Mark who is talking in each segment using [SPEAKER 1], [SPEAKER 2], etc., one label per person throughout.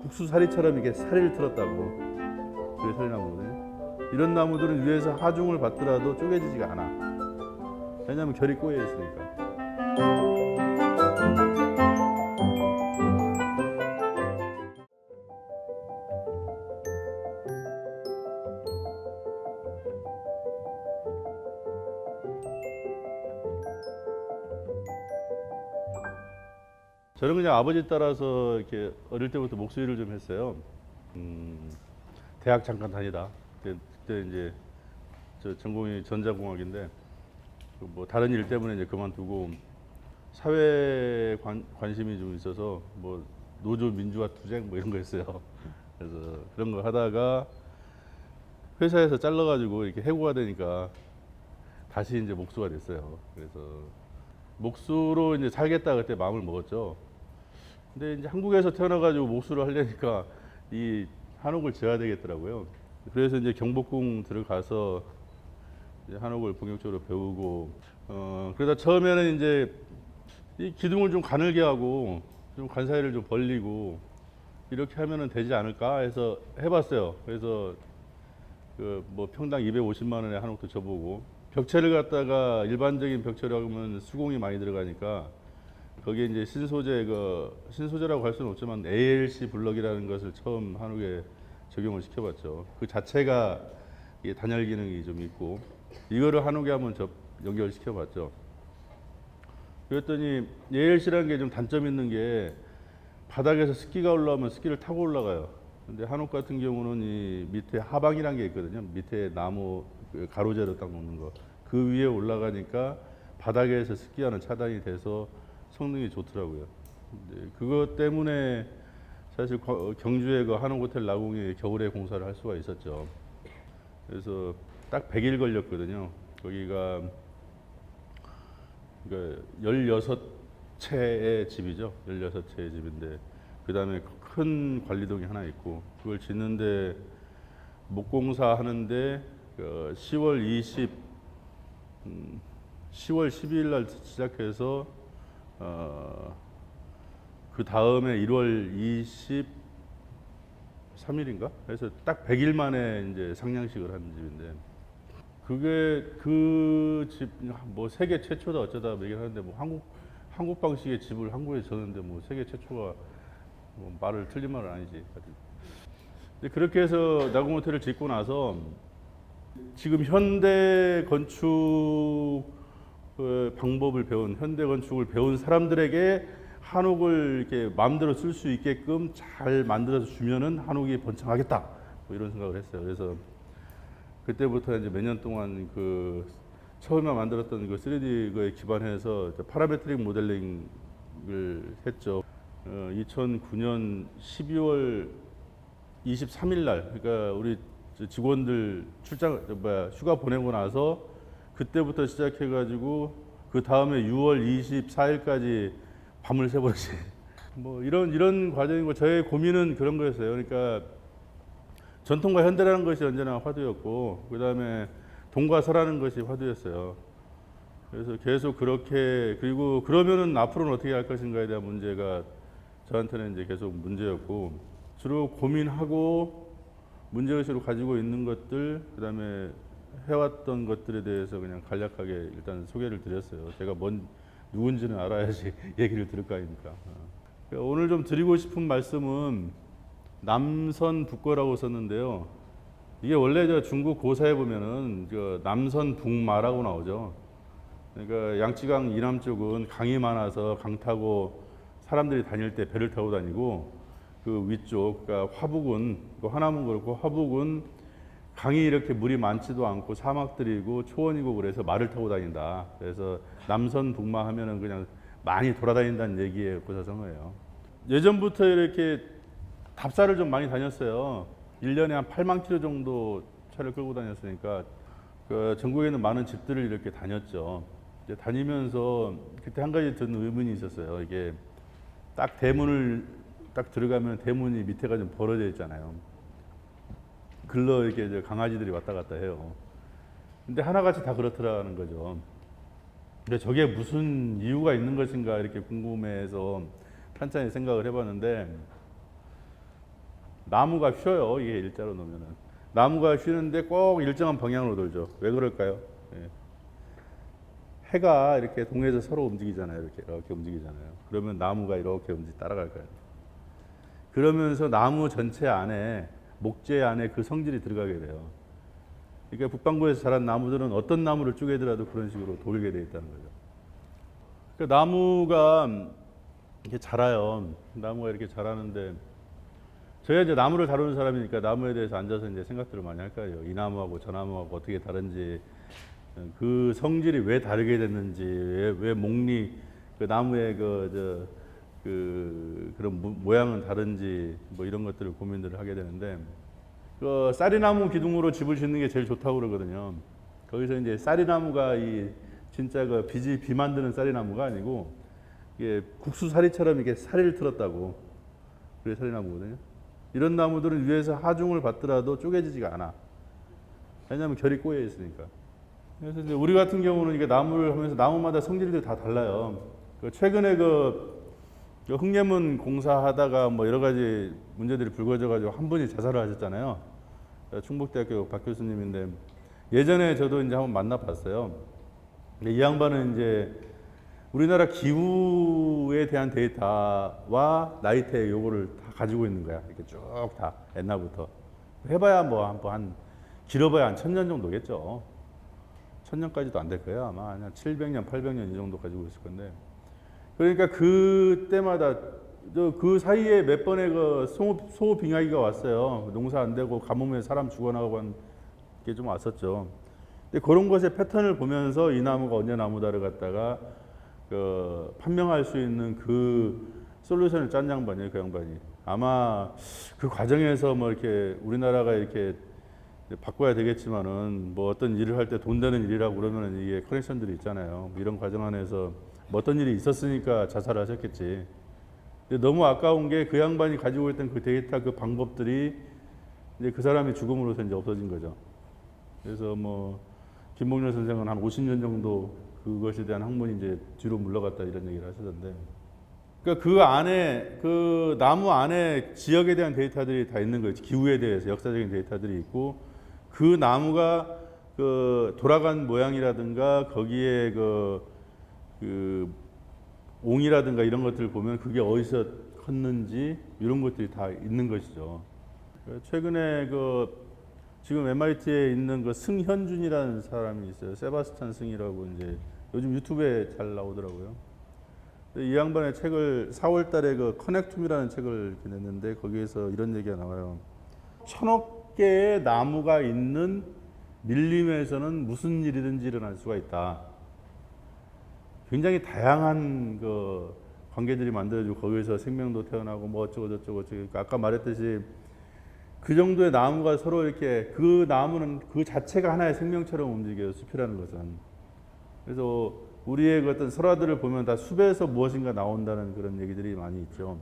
[SPEAKER 1] 국수사리처럼 이렇게 사리를 틀었다고. 그게 소리나무거든요. 이런 나무들은 위에서 하중을 받더라도 쪼개지지가 않아. 왜냐하면 결이 꼬여 있으니까. 저는 그냥 아버지 따라서 이렇게 어릴 때부터 목수일을 좀 했어요. 대학 잠깐 다니다. 그때 이제 저 전공이 전자공학인데 뭐 다른 일 때문에 이제 그만두고 사회 관심이 좀 있어서 뭐 노조 민주화 투쟁 뭐 이런 거 했어요. 그래서 그런 거 하다가 회사에서 잘라가지고 이렇게 해고가 되니까 다시 이제 목수가 됐어요. 그래서 목수로 이제 살겠다 그때 마음을 먹었죠. 근데 이제 한국에서 태어나가지고 목수를 하려니까 이 한옥을 지어야 되겠더라고요. 그래서 이제 경복궁 들어가서 이제 한옥을 본격적으로 배우고, 그러다 처음에는 이제 이 기둥을 좀 가늘게 하고 좀 관 사이를 좀 벌리고 이렇게 하면은 되지 않을까 해서 해봤어요. 그래서 그 뭐 평당 250만 원에 한옥도 쳐보고, 벽체를 갖다가 일반적인 벽체로 하면 수공이 많이 들어가니까 거기에 이제 신소재라고 할 수는 없지만 ALC 블럭이라는 것을 처음 한옥에 적용을 시켜봤죠. 그 자체가 이게 단열 기능이 좀 있고 이거를 한옥에 한번 연결시켜봤죠. 그랬더니 ALC라는 게 좀 단점 있는 게 바닥에서 습기가 올라오면 습기를 타고 올라가요. 근데 한옥 같은 경우는 이 밑에 하방이라는 게 있거든요. 밑에 나무 가로재로 딱 놓는 거. 그 위에 올라가니까 바닥에서 습기와는 차단이 돼서 성능이 좋더라고요. 그것 때문에 사실 경주의 그 한옥호텔 라궁이 겨울에 공사를 할 수가 있었죠. 그래서 딱 100일 걸렸거든요. 거기가 그러니까 16채의 집이죠. 16채의 집인데 그 다음에 큰 관리동이 하나 있고 그걸 짓는데 목공사 하는데 10월 12일 날 시작해서 그 다음에 1월 23일인가? 그래서 딱 100일 만에 이제 상냥식을 한 집인데 그게 그 집 뭐 세계 최초다 어쩌다 얘기를 하는데 뭐 한국 방식의 집을 한국에 졌는데 뭐 세계 최초가 뭐 말을 틀린 말은 아니지. 근데 그렇게 해서 나궁호텔을 짓고 나서 지금 현대 건축 방법을 배운 현대 건축을 배운 사람들에게 한옥을 이렇게 마음대로 쓸 수 있게끔 잘 만들어서 주면은 한옥이 번창하겠다 뭐 이런 생각을 했어요. 그래서 그때부터 이제 몇 년 동안 그 처음에 만들었던 그 3D에 기반해서 파라메트릭 모델링을 했죠. 2009년 12월 23일 날, 그러니까 우리 직원들 휴가 보내고 나서 그때부터 시작해가지고 그 다음에 6월 24일까지 밤을 새버리지. 뭐 이런 과정이고 저의 고민은 그런 거였어요. 그러니까 전통과 현대라는 것이 언제나 화두였고 그 다음에 동과 서라는 것이 화두였어요. 그래서 계속 그렇게 그리고 그러면은 앞으로는 어떻게 할 것인가에 대한 문제가 저한테는 이제 계속 문제였고 주로 고민하고 문제의식으로 가지고 있는 것들 그다음에 해왔던 것들에 대해서 그냥 간략하게 일단 소개를 드렸어요. 제가 누군지는 알아야지 얘기를 들을 거 아닙니까. 오늘 좀 드리고 싶은 말씀은 남선 북거라고 썼는데요. 이게 원래 저 중국 고사에 보면은 그 남선 북마라고 나오죠. 그러니까 양쯔강 이남 쪽은 강이 많아서 강 타고 사람들이 다닐 때 배를 타고 다니고 그 위쪽, 그러니까 화북은 그 하남은 그렇고 화북은 강이 이렇게 물이 많지도 않고 사막들이고 초원이고 그래서 말을 타고 다닌다. 그래서 남선 북마 하면은 그냥 많이 돌아다닌다는 얘기의 고사성어예요. 예전부터 이렇게 답사를 좀 많이 다녔어요. 1년에 한 8만 킬로 정도 차를 끌고 다녔으니까 그 전국에 있는 많은 집들을 이렇게 다녔죠. 이제 다니면서 그때 한 가지 든 의문이 있었어요. 이게 딱 대문을 딱 들어가면 대문이 밑에가 좀 벌어져 있잖아요. 글로 이렇게 이제 강아지들이 왔다 갔다 해요. 근데 하나같이 다 그렇더라는 거죠. 근데 저게 무슨 이유가 있는 것인가 이렇게 궁금해서 찬찬히 생각을 해봤는데 나무가 쉬어요. 이게 일자로 놓으면은 나무가 쉬는데 꼭 일정한 방향으로 돌죠. 왜 그럴까요? 예. 해가 이렇게 동에서 서로 움직이잖아요. 이렇게 움직이잖아요. 그러면 나무가 이렇게 따라갈 거예요. 그러면서 나무 전체 안에 목재 안에 그 성질이 들어가게 돼요. 그러니까 북반구에서 자란 나무들은 어떤 나무를 쪼개더라도 그런 식으로 돌게 돼 있다는 거죠. 그러니까 나무가 이렇게 자라요. 나무가 이렇게 자라는데 저희가 이제 나무를 다루는 사람이니까 나무에 대해서 앉아서 이제 생각들을 많이 할 거예요. 이 나무하고 저 나무하고 어떻게 다른지, 그 성질이 왜 다르게 됐는지, 왜 목리 그 나무의 그런 모양은 다른지 뭐 이런 것들을 고민들을 하게 되는데 그 쌀이나무 기둥으로 집을 짓는 게 제일 좋다고 그러거든요. 거기서 이제 쌀이나무가 이 진짜 그 비 만드는 쌀이나무가 아니고 이게 국수사리처럼 이렇게 사리를 틀었다고 그게 쌀이나무거든요. 이런 나무들은 위에서 하중을 받더라도 쪼개지지가 않아. 왜냐하면 결이 꼬여 있으니까. 그래서 이제 우리 같은 경우는 이게 나무를 하면서 나무마다 성질들이 다 달라요. 최근에 흑례문 공사하다가 뭐 여러 가지 문제들이 불거져가지고 한 분이 자살을 하셨잖아요. 충북대학교 박 교수님인데 예전에 저도 이제 한번 만나봤어요. 근데 이 양반은 이제 우리나라 기후에 대한 데이터와 나이테 요거를 다 가지고 있는 거야. 이렇게 쭉 다 옛날부터 해봐야 뭐 한 길어봐야 한 1000년 정도겠죠. 1000년까지도 안 될 거예요. 아마 한 700년, 800년 이 정도 가지고 있을 건데. 그러니까 그때마다 그 사이에 몇 번의 그 소빙하기가 왔어요. 농사 안 되고 가뭄에 사람 죽어나가고 한 게 좀 왔었죠. 근데 그런 것의 패턴을 보면서 이 나무가 어느 나무다를 갖다가 판명할 수 있는 그 솔루션을 짠 양반이에요. 그 양반이. 아마 그 과정에서 뭐 이렇게 우리나라가 이렇게 바꿔야 되겠지만은 뭐 어떤 일을 할 때 돈 되는 일이라고 그러면은 이게 커넥션들이 있잖아요. 이런 과정 안에서 뭐 어떤 일이 있었으니까 자살을 하셨겠지. 근데 너무 아까운 게 그 양반이 가지고 있던 그 데이터 그 방법들이 이제 그 사람이 죽음으로써 이제 없어진 거죠. 그래서 뭐 김봉렬 선생은 한 50년 정도 그것에 대한 학문이 이제 뒤로 물러갔다 이런 얘기를 하시던데. 그러니까 그 안에 그 나무 안에 지역에 대한 데이터들이 다 있는 거예요. 기후에 대해서 역사적인 데이터들이 있고 그 나무가 그 돌아간 모양이라든가 거기에 그 옹이라든가 이런 것들을 보면 그게 어디서 컸는지 이런 것들이 다 있는 것이죠. 최근에 지금 MIT에 있는 그 승현준이라는 사람이 있어요. 세바스찬 승이라고 이제 요즘 유튜브에 잘 나오더라고요. 이 양반의 책을 4월 달에 그 커넥툼이라는 책을 냈는데 거기에서 이런 얘기가 나와요. 1000억 개의 나무가 있는 밀림에서는 무슨 일이든지 일어날 수가 있다. 굉장히 다양한 그 관계들이 만들어지고 거기서 생명도 태어나고 뭐 어쩌고 저쩌고 아까 말했듯이 그 정도의 나무가 서로 이렇게 그 나무는 그 자체가 하나의 생명처럼 움직여요. 숲이라는 것은. 그래서 우리의 그 어떤 설화들을 보면 다 숲에서 무엇인가 나온다는 그런 얘기들이 많이 있죠.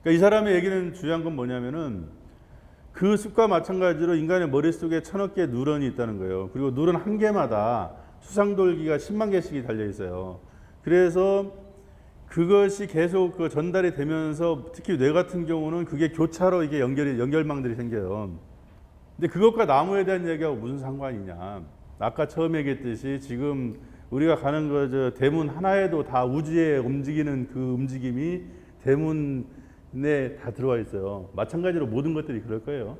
[SPEAKER 1] 그러니까 이 사람의 얘기는 중요한 건 뭐냐면은 그 숲과 마찬가지로 인간의 머릿속에 1000억 개의 뉴런이 있다는 거예요. 그리고 뉴런 한 개마다 수상돌기가 10만 개씩이 달려 있어요. 그래서 그것이 계속 그 전달이 되면서 특히 뇌 같은 경우는 그게 교차로 이게 연결망들이 생겨요. 근데 그것과 나무에 대한 얘기하고 무슨 상관이냐. 아까 처음 얘기했듯이 지금 우리가 가는 대문 하나에도 다 우주에 움직이는 그 움직임이 대문에 다 들어와 있어요. 마찬가지로 모든 것들이 그럴 거예요.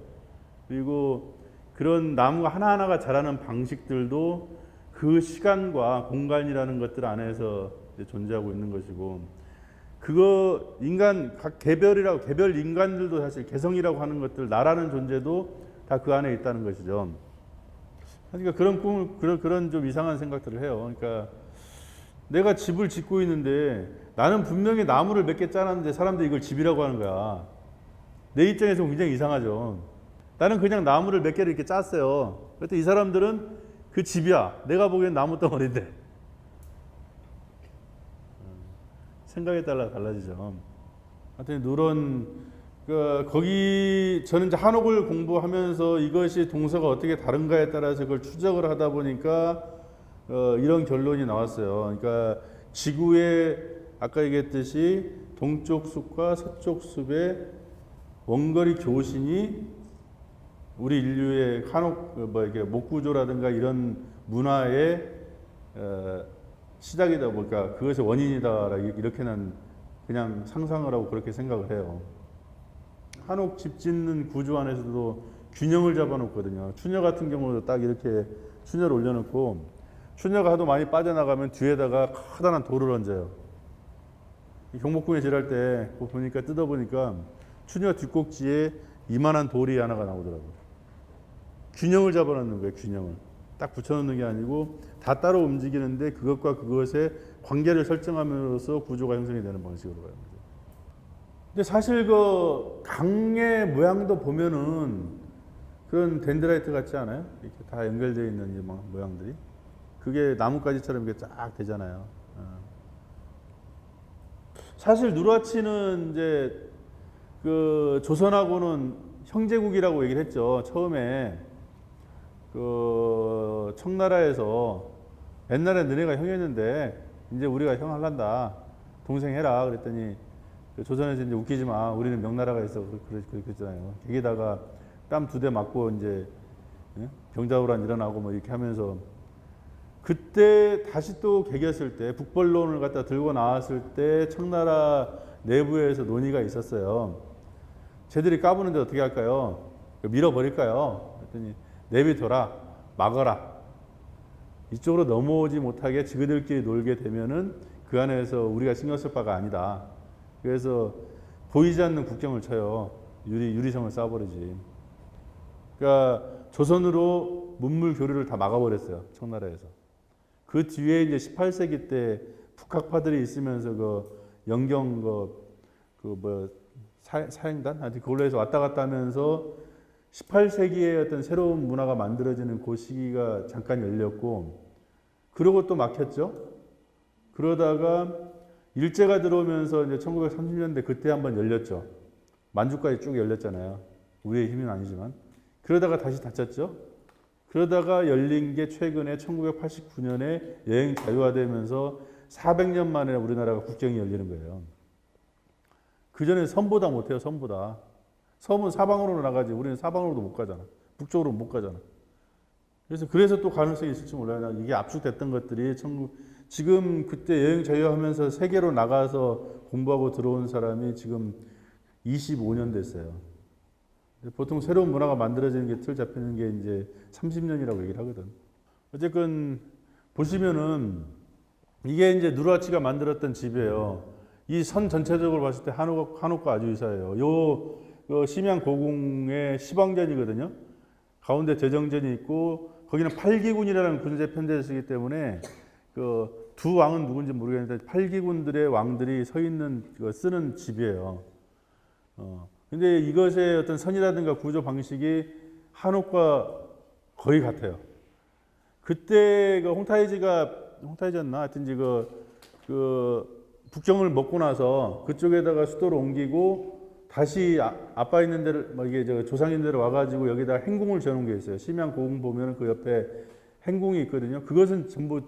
[SPEAKER 1] 그리고 그런 나무가 하나하나가 자라는 방식들도 그 시간과 공간이라는 것들 안에서 존재하고 있는 것이고 그거 각 개별 인간들도 사실 개성이라고 하는 것들 나라는 존재도 다 그 안에 있다는 것이죠. 그러니까 그런 좀 이상한 생각들을 해요. 그러니까 내가 집을 짓고 있는데 나는 분명히 나무를 몇 개 짜놨는데 사람들이 이걸 집이라고 하는 거야. 내 입장에서 굉장히 이상하죠. 나는 그냥 나무를 몇 개를 이렇게 짰어요. 그랬더니 이 사람들은 그 집이야. 내가 보기엔 나무 덩어리인데. 생각에 따라 달라지죠. 하여튼 거기 저는 이제 한옥을 공부하면서 이것이 동서가 어떻게 다른가에 따라서 그걸 추적을 하다 보니까 이런 결론이 나왔어요. 그러니까 지구에 아까 얘기했듯이 동쪽 숲과 서쪽 숲의 원거리 교신이 우리 인류의 이게 목구조라든가 이런 문화의 시작이다 보니까 그것의 원인이다 이렇게는 그냥 상상을 하고 그렇게 생각을 해요. 한옥 집 짓는 구조 안에서도 균형을 잡아놓거든요. 추녀 같은 경우도 딱 이렇게 추녀를 올려놓고 추녀가 하도 많이 빠져나가면 뒤에다가 커다란 돌을 얹어요. 경복궁에 지날 때 보니까 뜯어보니까 추녀 뒷꼭지에 이만한 돌이 하나가 나오더라고요. 균형을 잡아놓는 거예요. 균형을 딱 붙여놓는 게 아니고 다 따로 움직이는데 그것과 그것의 관계를 설정함으로써 구조가 형성이 되는 방식으로 가요. 근데 사실 그 강의 모양도 보면은 그런 덴드라이트 같지 않아요? 이렇게 다 연결되어 있는 이 모양들이 그게 나뭇가지처럼 이렇게 쫙 되잖아요. 사실 누르하치는 이제 그 조선하고는 형제국이라고 얘기를 했죠. 처음에 그 청나라에서 옛날에 너네가 형이었는데 이제 우리가 형 할란다. 동생 해라. 그랬더니 조선에서 이제 웃기지 마. 우리는 명나라가 있어. 그랬잖아요. 거기다가 땀 2대 맞고 이제 병자호란 일어나고 뭐 이렇게 하면서 그때 다시 또 개겼을 때 북벌론을 갖다 들고 나왔을 때 청나라 내부에서 논의가 있었어요. 쟤들이 까부는데 어떻게 할까요? 밀어버릴까요? 그랬더니 내비둬라, 막아라. 이쪽으로 넘어오지 못하게 지그들끼리 놀게 되면은 그 안에서 우리가 신경 쓸 바가 아니다. 그래서 보이지 않는 국경을 쳐요. 유리성을 쌓아버리지. 그러니까 조선으로 문물 교류를 다 막아버렸어요. 청나라에서. 그 뒤에 이제 18세기 때 북학파들이 있으면서 그 영경 사행단 아직 그걸로 해서 왔다 갔다 하면서 18세기에 어떤 새로운 문화가 만들어지는 그 시기가 잠깐 열렸고 그러고 또 막혔죠. 그러다가 일제가 들어오면서 이제 1930년대 그때 한번 열렸죠. 만주까지 쭉 열렸잖아요. 우리의 힘은 아니지만. 그러다가 다시 닫혔죠. 그러다가 열린 게 최근에 1989년에 여행 자유화되면서 400년 만에 우리나라가 국경이 열리는 거예요. 그전에 섬보다 못해요. 섬보다. 섬은 사방으로 나가지 우리는 사방으로도 못 가잖아. 북쪽으로 못 가잖아. 그래서 또 가능성이 있을지 몰라요. 이게 압축됐던 것들이 지금 그때 여행 자유하면서 세계로 나가서 공부하고 들어온 사람이 지금 25년 됐어요. 보통 새로운 문화가 만들어지는 게 틀 잡히는 게 이제 30년이라고 얘기를 하거든. 어쨌든 보시면은 이게 이제 누르하치가 만들었던 집이에요. 이 선 전체적으로 봤을 때 한옥과 아주 유사해요. 요 심양 고궁의 시방전이거든요. 가운데 대정전이 있고 거기는 팔기군이라는 군대 편대를 쓰기 때문에 그 두 왕은 누군지 모르겠는데 팔기군들의 왕들이 서 있는 쓰는 집이에요. 근데 이것의 어떤 선이라든가 구조 방식이 한옥과 거의 같아요. 그때 그 홍타이지였나 하여튼지 그 북경을 먹고 나서 그쪽에다가 수도를 옮기고 다시 아빠 있는 데를 이게 조상 있는 데로 와가지고 여기다 행궁을 지어놓은 게 있어요. 심양 고궁 보면 그 옆에 행궁이 있거든요. 그것은 전부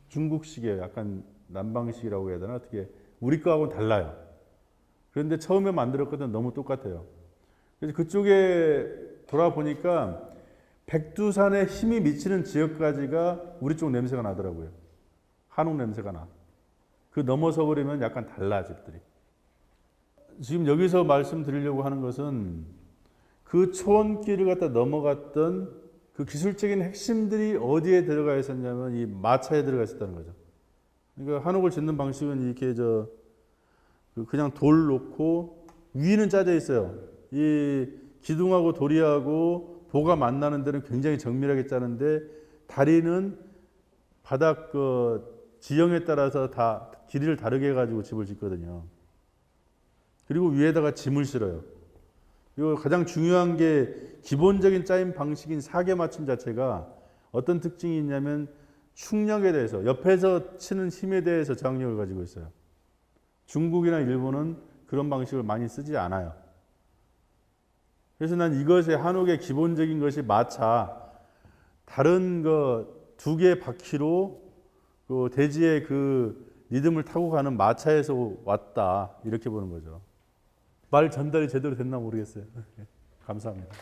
[SPEAKER 1] 중국식이에요. 약간 남방식이라고 해야 되나 어떻게 우리 거하고는 달라요. 그런데 처음에 만들었거든 너무 똑같아요. 그래서 그쪽에 돌아보니까 백두산에 힘이 미치는 지역까지가 우리 쪽 냄새가 나더라고요. 한옥 냄새가 나. 그 넘어서 버리면 약간 달라 집들이. 지금 여기서 말씀드리려고 하는 것은 그 초원길을 갖다 넘어갔던 그 기술적인 핵심들이 어디에 들어가 있었냐면 이 마차에 들어가 있었다는 거죠. 그러니까 한옥을 짓는 방식은 이렇게 그냥 돌 놓고 위는 짜져 있어요. 이 기둥하고 도리하고 보가 만나는 데는 굉장히 정밀하게 짜는데 다리는 바닥 지형에 따라서 다 길이를 다르게 해가지고 집을 짓거든요. 그리고 위에다가 짐을 실어요. 이거 가장 중요한 게 기본적인 짜임 방식인 사계 맞춤 자체가 어떤 특징이 있냐면 충력에 대해서 옆에서 치는 힘에 대해서 저항력을 가지고 있어요. 중국이나 일본은 그런 방식을 많이 쓰지 않아요. 그래서 난 이것의 한옥의 기본적인 것이 마차, 다른 두 개의 바퀴로 그 대지의 그 리듬을 타고 가는 마차에서 왔다 이렇게 보는 거죠. 말 전달이 제대로 됐나 모르겠어요. 감사합니다.